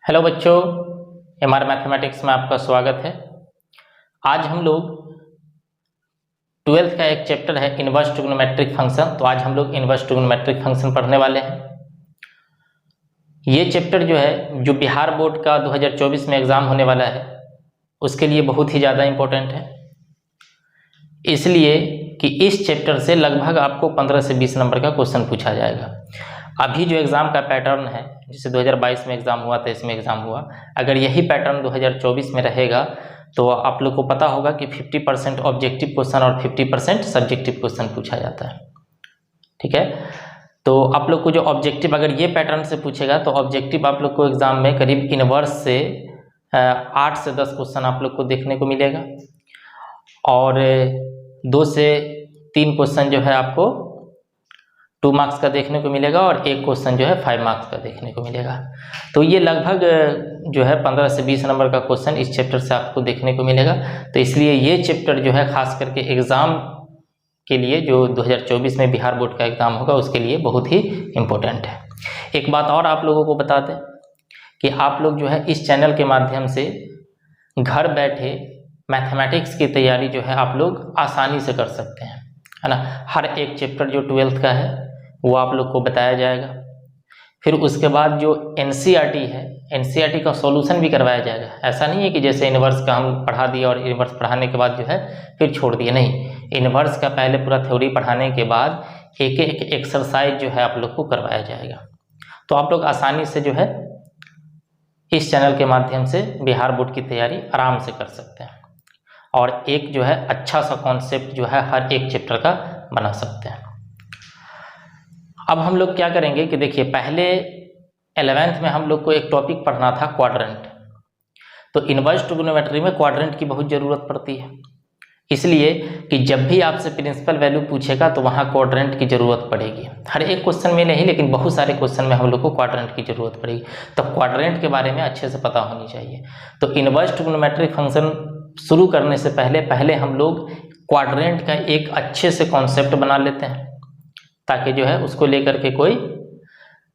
Hello बच्चों, MR mathematics में आपका स्वागत है। आज हम लोग 12th का एक चैप्टर है इनवर्स ट्रिग्नोमेट्रिक फंक्शन। तो आज हम लोग इनवर्स ट्रिग्नोमेट्रिक फंक्शन पढ़ने वाले हैं। ये चैप्टर जो बिहार बोर्ड का 2024 में एग्ज़ाम होने वाला है, उसके लिए बहुत ही ज़्यादा इम्पोर्टेंट है, इसलिए कि इस चैप्टर से लगभग आपको 15 से 20 नंबर का क्वेश्चन पूछा जाएगा। अभी जो एग्ज़ाम का पैटर्न है, जैसे 2022 में एग्ज़ाम हुआ था, इसमें एग्ज़ाम हुआ, अगर यही पैटर्न 2024 में रहेगा तो आप लोग को पता होगा कि 50% ऑब्जेक्टिव क्वेश्चन और 50% सब्जेक्टिव क्वेश्चन पूछा जाता है। ठीक है, तो आप लोग को जो ऑब्जेक्टिव अगर ये पैटर्न से पूछेगा तो ऑब्जेक्टिव आप लोग को एग्ज़ाम में करीब इनवर्स से 8 से 10 क्वेश्चन आप लोग को देखने को मिलेगा, और 2 से 3 क्वेश्चन जो है आपको 2 मार्क्स का देखने को मिलेगा, और 1 क्वेश्चन जो है 5 मार्क्स का देखने को मिलेगा। तो ये लगभग जो है 15 से 20 नंबर का क्वेश्चन इस चैप्टर से आपको देखने को मिलेगा। तो इसलिए ये चैप्टर जो है खास करके एग्ज़ाम के लिए, जो 2024 में बिहार बोर्ड का एग्ज़ाम होगा, उसके लिए बहुत ही इम्पोर्टेंट है। एक बात और आप लोगों को बता दें कि आप लोग जो है इस चैनल के माध्यम से घर बैठे मैथमेटिक्स की तैयारी जो है आप लोग आसानी से कर सकते हैं, है ना। हर एक चैप्टर जो 12th का है वो आप लोग को बताया जाएगा। फिर उसके बाद जो एनसीईआरटी है, एनसीईआरटी का सॉल्यूशन भी करवाया जाएगा। ऐसा नहीं है कि जैसे इनवर्स का हम पढ़ा दिए और इनवर्स पढ़ाने के बाद जो है फिर छोड़ दिए, नहीं। इनवर्स का पहले पूरा थ्योरी पढ़ाने के बाद एक एक एक्सरसाइज जो है आप लोग को करवाया जाएगा। तो आप लोग आसानी से जो है इस चैनल के माध्यम से बिहार बोर्ड की तैयारी आराम से कर सकते हैं, और एक जो है अच्छा सा कॉन्सेप्ट जो है हर एक चैप्टर का बना सकते हैं। अब हम लोग क्या करेंगे कि देखिए, पहले 11th में हम लोग को एक टॉपिक पढ़ना था क्वाड्रेंट। तो इनवर्स ट्रिग्नोमेट्री में क्वाड्रेंट की बहुत ज़रूरत पड़ती है, इसलिए कि जब भी आपसे प्रिंसिपल वैल्यू पूछेगा तो वहाँ क्वाड्रेंट की ज़रूरत पड़ेगी। हर एक क्वेश्चन में नहीं, लेकिन बहुत सारे क्वेश्चन में हम लोग को क्वाड्रेंट की ज़रूरत पड़ेगी। तो क्वाड्रेंट के बारे में अच्छे से पता होनी चाहिए। तो इनवर्स ट्रिग्नोमेट्रिक फंक्शन शुरू करने से पहले हम लोग क्वाड्रेंट का एक अच्छे से कॉन्सेप्ट बना लेते हैं, ताकि जो है उसको लेकर के कोई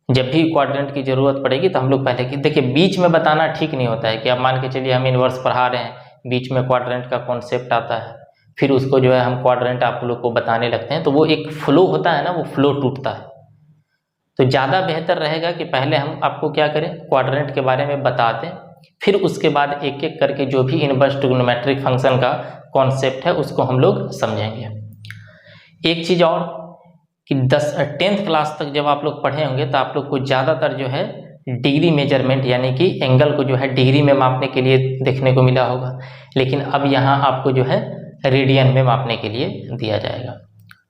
जब भी क्वाड्रेंट की ज़रूरत पड़ेगी तो हम लोग पहले की देखिए। बीच में बताना ठीक नहीं होता है कि आप मान के चलिए हम इनवर्स पढ़ा रहे हैं, बीच में क्वाड्रेंट का कॉन्सेप्ट आता है, फिर उसको जो है हम क्वाड्रेंट आप लोग को बताने लगते हैं, तो वो एक फ्लो होता है ना, वो फ्लो टूटता है। तो ज़्यादा बेहतर रहेगा कि पहले हम आपको क्या करें, क्वाड्रेंट के बारे में बता दें, फिर उसके बाद एक एक करके जो भी इनवर्स ट्रिग्नोमेट्रिक फंक्शन का कॉन्सेप्ट है उसको हम लोग समझेंगे। एक चीज़ और कि 10th क्लास तक जब आप लोग पढ़े होंगे तो आप लोग को ज़्यादातर जो है डिग्री मेजरमेंट, यानी कि एंगल को जो है डिग्री में मापने के लिए देखने को मिला होगा, लेकिन अब यहाँ आपको जो है रेडियन में मापने के लिए दिया जाएगा,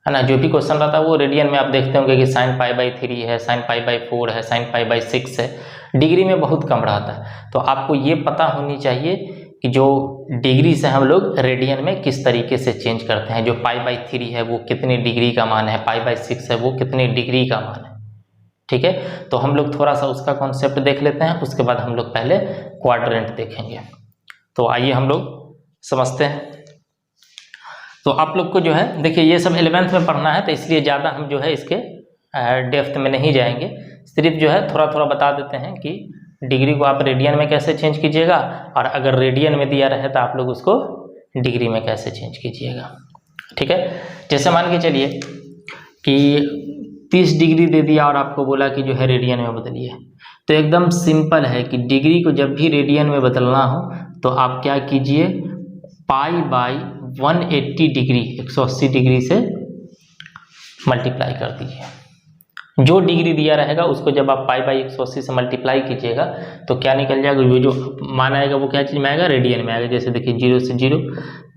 है ना। जो भी क्वेश्चन रहता है वो रेडियन में आप देखते होंगे कि sin π/3 है, sin π/4 है, sin π/6 है। डिग्री में बहुत कम रहता है। तो आपको ये पता होनी चाहिए कि जो डिग्री से हम लोग रेडियन में किस तरीके से चेंज करते हैं। जो π/3 है वो कितनी डिग्री का मान है, π/6 है वो कितनी डिग्री का मान है। ठीक है, तो हम लोग थोड़ा सा उसका कॉन्सेप्ट देख लेते हैं, उसके बाद हम लोग पहले क्वाड्रेंट देखेंगे। तो आइए हम लोग समझते हैं। तो आप लोग को जो है देखिए, ये सब 11th में पढ़ना है, तो इसलिए ज़्यादा हम जो है इसके डेप्थ में नहीं जाएंगे। सिर्फ जो है थोड़ा थोड़ा बता देते हैं कि डिग्री को आप रेडियन में कैसे चेंज कीजिएगा, और अगर रेडियन में दिया रहे तो आप लोग उसको डिग्री में कैसे चेंज कीजिएगा। ठीक है, जैसे मान के चलिए कि 30 डिग्री दे दिया और आपको बोला कि जो है रेडियन में बदलिए, तो एकदम सिंपल है कि डिग्री को जब भी रेडियन में बदलना हो तो आप क्या कीजिए, π/180 डिग्री, 180 डिग्री से मल्टीप्लाई कर दीजिए। जो डिग्री दिया रहेगा उसको जब आप π/180 से मल्टीप्लाई कीजिएगा तो क्या निकल जाएगा, वो जो मान आएगा वो क्या चीज़ में आएगा, रेडियन में आएगा। जैसे देखिए 0 से 0,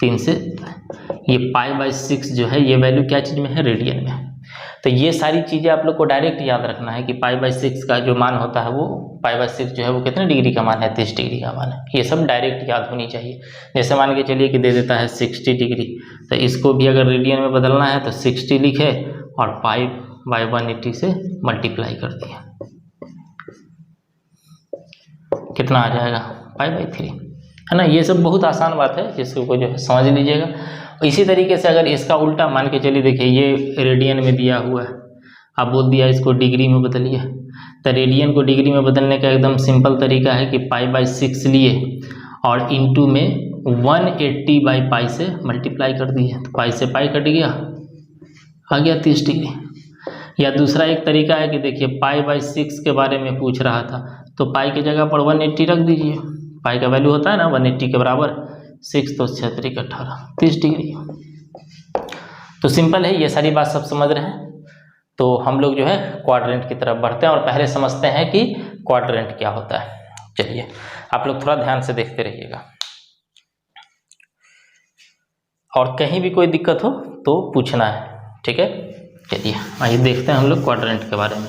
3 से, ये π/6 जो है ये वैल्यू क्या चीज़ में है, रेडियन में। तो ये सारी चीज़ें आप लोग को डायरेक्ट याद रखना है कि π/6 का जो मान होता है वो π/6 जो है वो कितने डिग्री का मान है, 30 डिग्री का मान है। ये सब डायरेक्ट याद होनी चाहिए। जैसे मान के चलिए कि दे देता है 60 डिग्री, तो इसको भी अगर रेडियन में बदलना है तो 60 लिखे और π/180 से मल्टीप्लाई कर दिया, कितना आ जाएगा, π/3, है ना। ये सब बहुत आसान बात है, जिसको जो है समझ लीजिएगा। इसी तरीके से अगर इसका उल्टा मान के चलिए, देखिए ये रेडियन में दिया हुआ है, अब बोल दिया इसको डिग्री में बदलिए, तो रेडियन को डिग्री में बदलने का एकदम सिंपल तरीका है कि π/6 लिए और इनटू में 180/π से मल्टीप्लाई कर दिए, तो पाई से पाई कट गया, आ गया 30 डिग्री। या दूसरा एक तरीका है कि देखिए π/6 के बारे में पूछ रहा था, तो पाई की जगह पर 180 रख दीजिए, पाई का वैल्यू होता है ना 180 के बराबर 6, तो 6 3 18 30 डिग्री। तो सिंपल है, ये सारी बात सब समझ रहे हैं। तो हम लोग जो है क्वाड्रेंट की तरफ बढ़ते हैं और पहले समझते हैं कि क्वाड्रेंट क्या होता है। चलिए आप लोग थोड़ा ध्यान से देखते रहिएगा, और कहीं भी कोई दिक्कत हो तो पूछना है, ठीक है। चलिए आइए देखते हैं हम लोग क्वाड्रेंट के बारे में।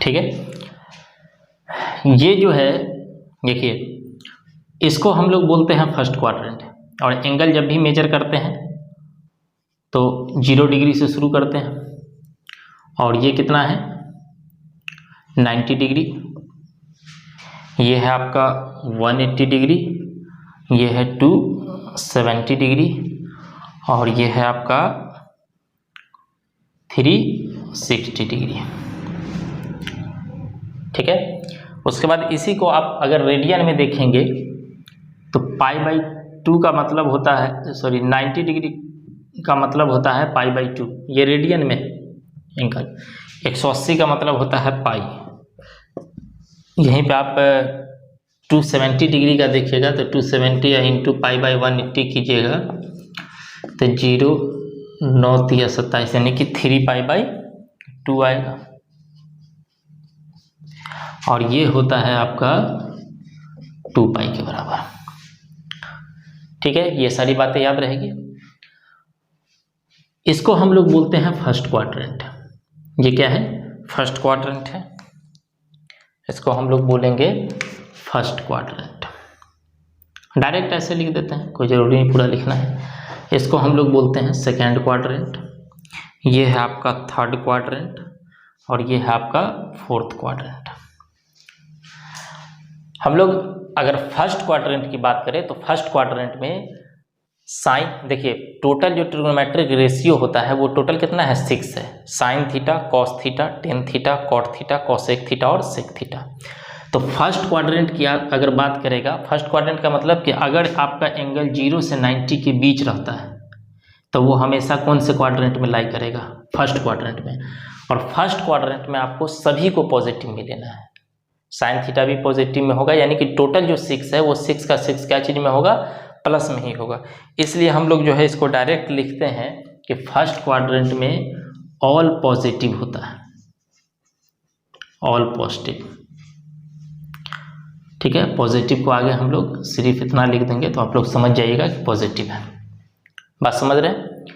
ठीक है, ये जो है देखिए, इसको हम लोग बोलते हैं फर्स्ट क्वाड्रेंट। और एंगल जब भी मेजर करते हैं तो 0 डिग्री से शुरू करते हैं, और ये कितना है 90 डिग्री, ये है आपका 180 डिग्री, ये है 270 डिग्री, और ये है आपका 360 डिग्री। ठीक है, उसके बाद इसी को आप अगर रेडियन में देखेंगे तो π/2 का मतलब होता है, 90 डिग्री का मतलब होता है π/2, ये रेडियन में एंगल। 180 का मतलब होता है पाई। यहीं पे आप 270 डिग्री का देखिएगा तो 270 या इंटू π/180 कीजिएगा तो 0 9 3 27 यानी कि 3π/2 आएगा, और ये होता है आपका 2π के बराबर। ठीक है, ये सारी बातें याद रहेगी। इसको हम लोग बोलते हैं फर्स्ट क्वाड्रेंट। ये क्या है, फर्स्ट क्वाड्रेंट है, इसको हम लोग बोलेंगे फर्स्ट क्वाड्रेंट। डायरेक्ट ऐसे लिख देते हैं, कोई ज़रूरी नहीं पूरा लिखना है। इसको हम लोग बोलते हैं सेकेंड क्वाड्रेंट, ये है आपका थर्ड क्वाड्रेंट, और ये है आपका फोर्थ क्वाड्रेंट। हम लोग अगर फर्स्ट क्वाड्रेंट की बात करें तो फर्स्ट क्वाड्रेंट में साइन, देखिए टोटल जो ट्रिग्नोमेट्रिक रेशियो होता है वो टोटल कितना है 6 है। Sine theta, cos theta, tan theta, cot theta, cosec theta और सेक थीटा। तो फर्स्ट क्वाड्रेंट की अगर बात करेगा, फर्स्ट क्वाड्रेंट का मतलब कि अगर आपका एंगल 0 से 90 के बीच रहता है तो वो हमेशा कौन से क्वाड्रेंट में लाई करेगा, फर्स्ट क्वाड्रेंट में। और फर्स्ट क्वाड्रेंट में आपको सभी को पॉजिटिव में लेना है। साइन थीटा भी पॉजिटिव में होगा, यानी कि टोटल जो 6 है वो 6 का 6 क्या चीज़ में होगा, प्लस में ही होगा। इसलिए हम लोग जो है इसको डायरेक्ट लिखते हैं कि फर्स्ट क्वाड्रेंट में ऑल पॉजिटिव होता है, ऑल पॉजिटिव। ठीक है, पॉजिटिव को आगे हम लोग सिर्फ इतना लिख देंगे तो आप लोग समझ जाइएगा कि पॉजिटिव है। बात समझ रहे हैं।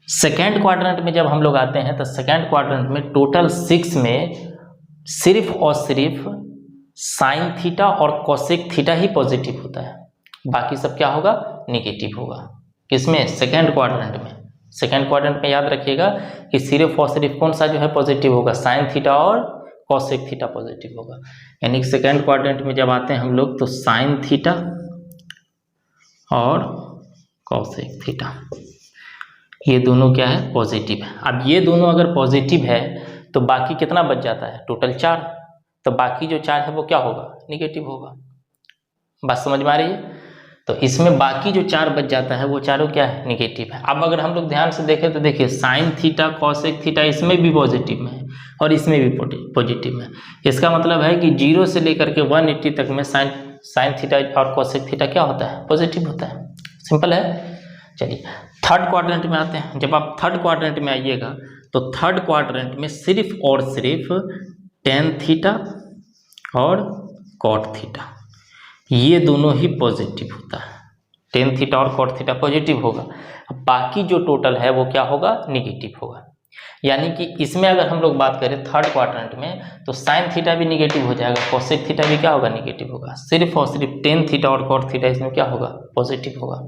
सेकेंड क्वाड्रेंट में जब हम लोग आते हैं तो सेकेंड क्वाड्रेंट में टोटल 6 में सिर्फ और सिर्फ साइन थीटा और कोसेक थीटा ही पॉजिटिव होता है, बाकी सब क्या होगा, नेगेटिव होगा। किसमें, सेकेंड क्वाड्रेंट में। सेकेंड क्वाड्रेंट में याद रखिएगा कि सिर्फ और सिर्फ कौन सा जो है पॉजिटिव होगा, साइन थीटा और कोसेक थीटा पॉजिटिव होगा। यानी कि सेकेंड क्वाड्रेंट में जब आते हैं हम लोग तो साइन थीटा और कोसेक थीटा ये दोनों क्या है, पॉजिटिव है। अब ये दोनों अगर पॉजिटिव है तो बाकी कितना बच जाता है, टोटल 4। तो बाकी जो 4 है वो क्या होगा, निगेटिव होगा। बात समझ में आ रही है। तो इसमें बाकी जो 4 बच जाता है वो चारों क्या है, निगेटिव है। अब अगर हम लोग ध्यान से देखें तो देखिए साइन थीटा कॉसेक थीटा इसमें भी पॉजिटिव में है और इसमें भी पॉजिटिव में है। इसका मतलब है कि 0 से लेकर के 180 तक में साइन थीटा और कॉसेक थीटा क्या होता है, पॉजिटिव होता है। सिंपल है। चलिए थर्ड क्वाड्रेंट में आते हैं। जब आप थर्ड क्वाड्रेंट में आइएगा तो थर्ड क्वाड्रेंट में सिर्फ और सिर्फ टेन थीटा और कॉट थीटा ये दोनों ही पॉजिटिव होता है। टेन थीटा और कॉट थीटा पॉजिटिव होगा, बाकी जो टोटल है वो क्या होगा, निगेटिव होगा। यानी कि इसमें अगर हम लोग बात करें थर्ड क्वाड्रेंट में, तो साइन थीटा भी निगेटिव हो जाएगा, कोसेक थीटा भी क्या होगा, निगेटिव होगा। सिर्फ और सिर्फ टेन थीटा और कॉट थीटा इसमें क्या होगा, पॉजिटिव होगा।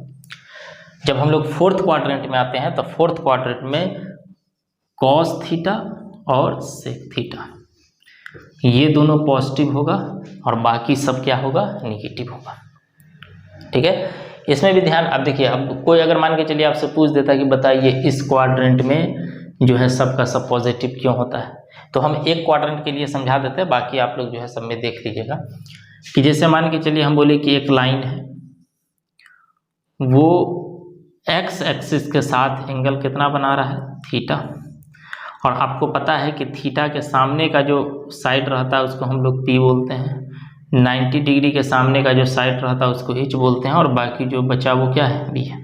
जब हम लोग फोर्थ क्वाड्रेंट में आते हैं तो फोर्थ क्वाड्रेंट में कॉस थीटा और सेक थीटा ये दोनों पॉजिटिव होगा और बाकी सब क्या होगा, निगेटिव होगा। ठीक है, इसमें भी ध्यान। अब देखिए, अब कोई अगर मान के चलिए आपसे पूछ देता है कि बताइए इस क्वाड्रेंट में जो है सब का सब पॉजिटिव क्यों होता है, तो हम एक क्वाड्रेंट के लिए समझा देते हैं, बाकी आप लोग जो है सब में देख लीजिएगा। कि जैसे मान के चलिए हम बोले कि एक लाइन है, वो एक्स एक्सिस के साथ एंगल कितना बना रहा है, थीटा, और आपको पता है कि थीटा के सामने का जो साइड रहता है उसको हम लोग पी बोलते हैं, 90 डिग्री के सामने का जो साइड रहता है उसको एच बोलते हैं, और बाकी जो बचा वो क्या है, बी है।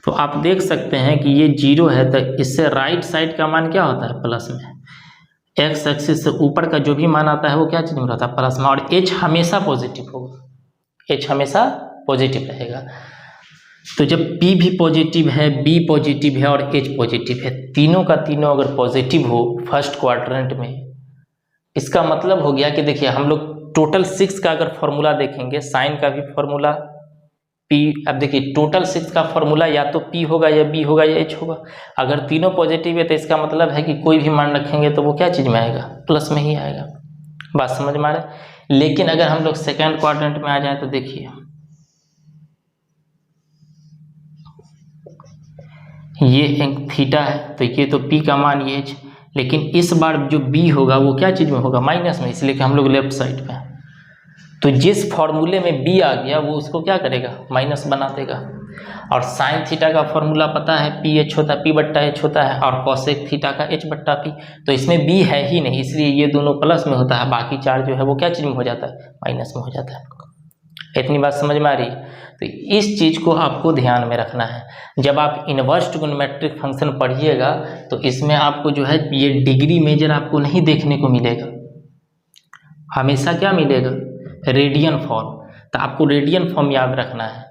तो आप देख सकते हैं कि ये 0 है, तो इससे राइट साइड का मान क्या होता है, प्लस में। एक्स एक्सिस से ऊपर का जो भी मान आता है वो क्या चीज़ में रहता है, प्लस में, और एच हमेशा पॉजिटिव होगा, एच हमेशा पॉजिटिव रहेगा। तो जब P भी पॉजिटिव है, B पॉजिटिव है और H पॉजिटिव है, तीनों का तीनों अगर पॉजिटिव हो फर्स्ट क्वाड्रेंट में, इसका मतलब हो गया कि देखिए हम लोग टोटल 6 का अगर फॉर्मूला देखेंगे, साइन का भी फॉर्मूला P, अब देखिए टोटल 6 का फॉर्मूला या तो P होगा या B होगा या H होगा। अगर तीनों पॉजिटिव है तो इसका मतलब है कि कोई भी मान रखेंगे तो वो क्या चीज़ में आएगा, प्लस में ही आएगा। बात समझ में आ रहा है। लेकिन अगर हम लोग सेकेंड क्वाड्रेंट में आ जाए तो देखिए ये एक थीटा है, तो ये तो P का मान ये H, लेकिन इस बार जो B होगा वो क्या चीज़ में होगा, माइनस में, इसलिए कि हम लोग लेफ्ट साइड पे। तो जिस फॉर्मूले में B आ गया वो उसको क्या करेगा, माइनस बना देगा। और साइन थीटा का फॉर्मूला पता है, PH होता है, P बट्टा H होता है, और कॉसेक थीटा का H बट्टा P। तो इसमें B है ही नहीं, इसलिए ये दोनों प्लस में होता है, बाकी चार जो है वो क्या चीज़ में हो जाता है, माइनस में हो जाता है। इतनी बात समझ में आ रही है। तो इस चीज़ को आपको ध्यान में रखना है। जब आप इन्वर्स ट्रिग्नोमेट्रिक फंक्शन पढ़िएगा तो इसमें आपको जो है ये डिग्री मेजर आपको नहीं देखने को मिलेगा, हमेशा क्या मिलेगा, रेडियन फॉर्म। तो आपको रेडियन फॉर्म याद रखना है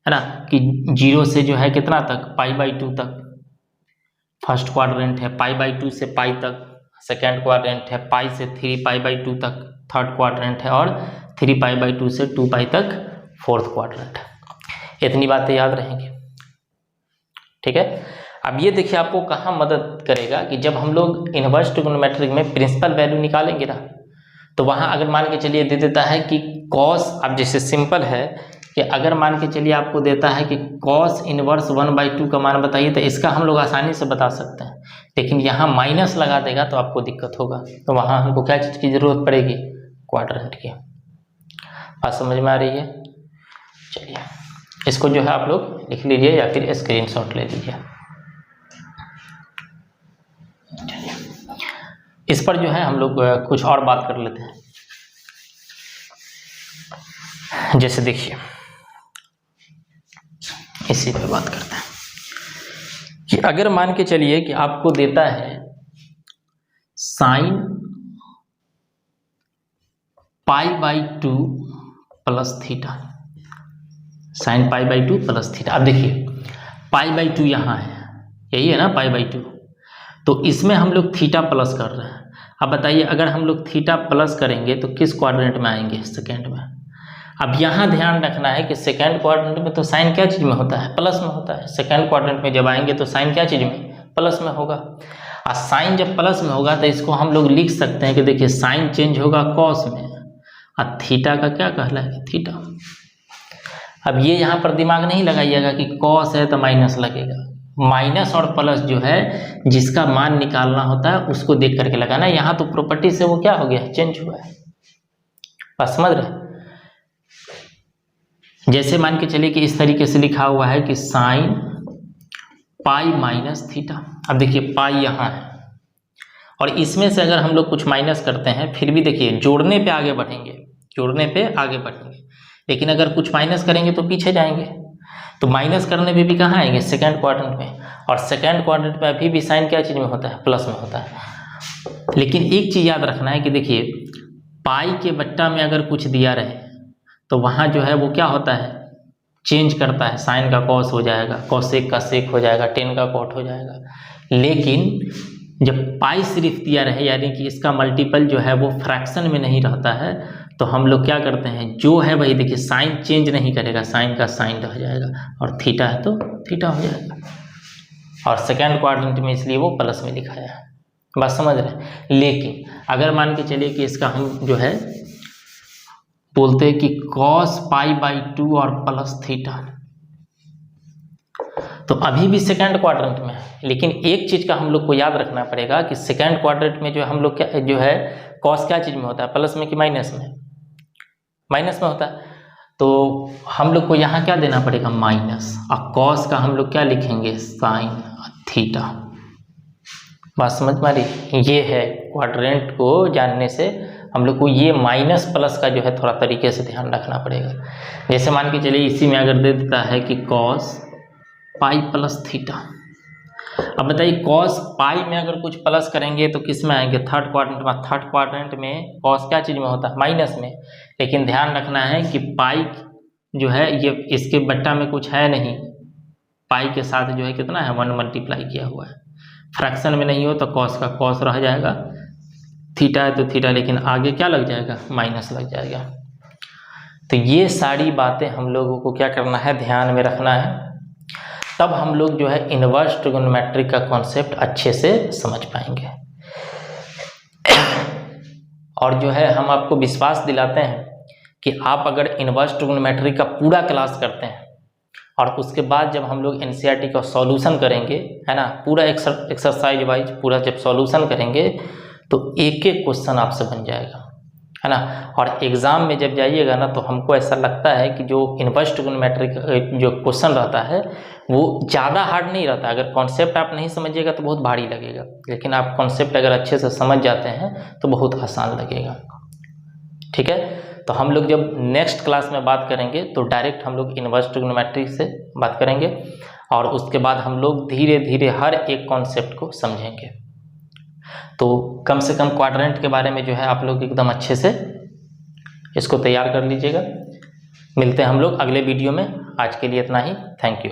ना, कि 0 से जो है कितना तक, π/2 तक फर्स्ट क्वाड्रेंट है, π/2 से π तक सेकेंड क्वाड्रेंट है, π से 3π/2 तक थर्ड क्वाड्रेंट है, और 3π/2 से 2π तक फोर्थ क्वाड्रेंट है। इतनी बातें याद रहेंगी। ठीक है, अब ये देखिए आपको कहाँ मदद करेगा कि जब हम लोग इन्वर्स ट्रिग्नोमेट्रिक में प्रिंसिपल वैल्यू निकालेंगे ना, तो वहाँ अगर मान के चलिए दे देता है कि कॉस, अब जैसे सिंपल है कि अगर मान के चलिए आपको देता है कि कॉस इनवर्स 1/2 का मान बताइए, तो इसका हम लोग आसानी से बता सकते हैं, लेकिन यहाँ माइनस लगा देगा तो आपको दिक्कत होगा। तो वहाँ हमको क्या चीज़ की ज़रूरत पड़ेगी, क्वाड्रेंट की। बात समझ में आ रही है। चलिए इसको जो है आप लोग लिख लीजिए या फिर स्क्रीनशॉट ले लीजिए। चलिए इस पर जो है हम लोग कुछ और बात कर लेते हैं। जैसे देखिए इसी पे बात करते हैं कि अगर मान के चलिए कि आपको देता है sine π/2 plus theta, sine π/2 plus theta. अब देखिए π/2 यहाँ है, यही है ना π/2, तो इसमें हम लोग थीटा प्लस कर रहे हैं। अब बताइए अगर हम लोग थीटा प्लस करेंगे तो किस क्वाड्रेंट में आएंगे, सेकेंड में। अब यहाँ ध्यान रखना है कि सेकेंड क्वाड्रेंट में तो साइन क्या चीज़ में होता है, प्लस में होता है। सेकेंड क्वाड्रेंट में जब आएंगे तो साइन क्या चीज़ में, प्लस में होगा। और साइन जब प्लस में होगा तो इसको हम लोग लिख सकते हैं कि देखिए साइन चेंज होगा कॉस में, और थीटा का क्या कहलाएगा, थीटा। अब ये यहाँ पर दिमाग नहीं लगाइएगा कि कॉस है तो माइनस लगेगा। माइनस और प्लस जो है जिसका मान निकालना होता है उसको देख करके लगाना है। यहाँ तो प्रॉपर्टी से वो क्या हो गया, चेंज हुआ है। बस समझ रहे, जैसे मान के चलिए कि इस तरीके से लिखा हुआ है कि साइन पाई माइनस थीटा। अब देखिए पाई यहाँ है और इसमें से अगर हम लोग कुछ माइनस करते हैं फिर भी देखिए जोड़ने पे आगे बढ़ेंगे, जोड़ने पे आगे बढ़ेंगे, लेकिन अगर कुछ माइनस करेंगे तो पीछे जाएंगे। तो माइनस करने पे भी कहाँ आएंगे, सेकेंड क्वाड्रेंट में। और सेकेंड क्वाड्रेंट में अभी भी साइन क्या चीज़ में होता है, प्लस में होता है। लेकिन एक चीज़ याद रखना है कि देखिए पाई के बट्टा में अगर कुछ दिया रहे तो वहाँ जो है वो क्या होता है, चेंज करता है। साइन का कॉस हो जाएगा, कॉसेक का सेक हो जाएगा, टेन का कॉट हो जाएगा। लेकिन जब पाई सिर्फ दिया रहे यानी कि इसका मल्टीपल जो है वो फ्रैक्शन में नहीं रहता है, तो हम लोग क्या करते हैं, जो है वही देखिए साइन चेंज नहीं करेगा, साइन का साइन रह जाएगा, और थीटा है तो थीटा हो जाएगा। और सेकेंड क्वाड्रेंट में इसलिए वो प्लस में लिखा है, बात समझ रहे हैं। लेकिन अगर मान के चलिए कि इसका हम जो है बोलते हैं कि cos π/2 और प्लस थीटा, तो अभी भी सेकेंड क्वाड्रेंट में है, लेकिन एक चीज का हम लोग को याद रखना पड़ेगा कि सेकेंड क्वाड्रेंट में जो हम लोग क्या जो है cos क्या चीज में होता है, प्लस में कि माइनस में, माइनस में होता है। तो हम लोग को यहाँ क्या देना पड़ेगा, माइनस, और cos का हम लोग क्या लिखेंगे, साइन थीटा। बात समझ में आ रही, ये है क्वाड्रेंट को जानने से हम लोग को ये माइनस प्लस का जो है थोड़ा तरीके से ध्यान रखना पड़ेगा। जैसे मान के चलिए इसी में अगर दे देता है कि cos पाई प्लस थीटा, अब बताइए cos पाई में अगर कुछ प्लस करेंगे तो किस में आएंगे, थर्ड क्वाड्रेंट में। थर्ड क्वाड्रेंट में cos क्या चीज़ में होता है, माइनस में। लेकिन ध्यान रखना है कि पाई जो है ये इसके बट्टा में कुछ है नहीं, पाई के साथ जो है कितना है 1 मल्टीप्लाई किया हुआ है, फ्रैक्शन में नहीं हो तो cos का cos रह जाएगा, थीटा है तो थीटा, लेकिन आगे क्या लग जाएगा, माइनस लग जाएगा। तो ये सारी बातें हम लोगों को क्या करना है, ध्यान में रखना है, तब हम लोग जो है इन्वर्स ट्रिग्नोमेट्री का कॉन्सेप्ट अच्छे से समझ पाएंगे। और जो है हम आपको विश्वास दिलाते हैं कि आप अगर इन्वर्स ट्रिग्नोमेट्री का पूरा क्लास करते हैं और उसके बाद जब हम लोग एनसीईआरटी का सॉल्यूशन करेंगे, है ना, पूरा एक्सरसाइज वाइज पूरा जब सॉल्यूशन करेंगे तो एक एक क्वेश्चन आपसे बन जाएगा, है ना। और एग्ज़ाम में जब जाइएगा ना तो हमको ऐसा लगता है कि जो इन्वर्स ट्रिग्नोमेट्री का जो क्वेश्चन रहता है वो ज़्यादा हार्ड नहीं रहता। अगर कॉन्सेप्ट आप नहीं समझिएगा तो बहुत भारी लगेगा, लेकिन आप कॉन्सेप्ट अगर अच्छे से समझ जाते हैं तो बहुत आसान लगेगा, ठीक है। तो हम लोग जब नेक्स्ट क्लास में बात करेंगे तो डायरेक्ट हम लोग इन्वर्स ट्रिग्नोमेट्री से बात करेंगे, और उसके बाद हम लोग धीरे धीरे हर एक कॉन्सेप्ट को समझेंगे। तो कम से कम क्वाड्रेंट के बारे में जो है आप लोग एकदम अच्छे से इसको तैयार कर लीजिएगा। मिलते हैं हम लोग अगले वीडियो में, आज के लिए इतना ही, थैंक यू।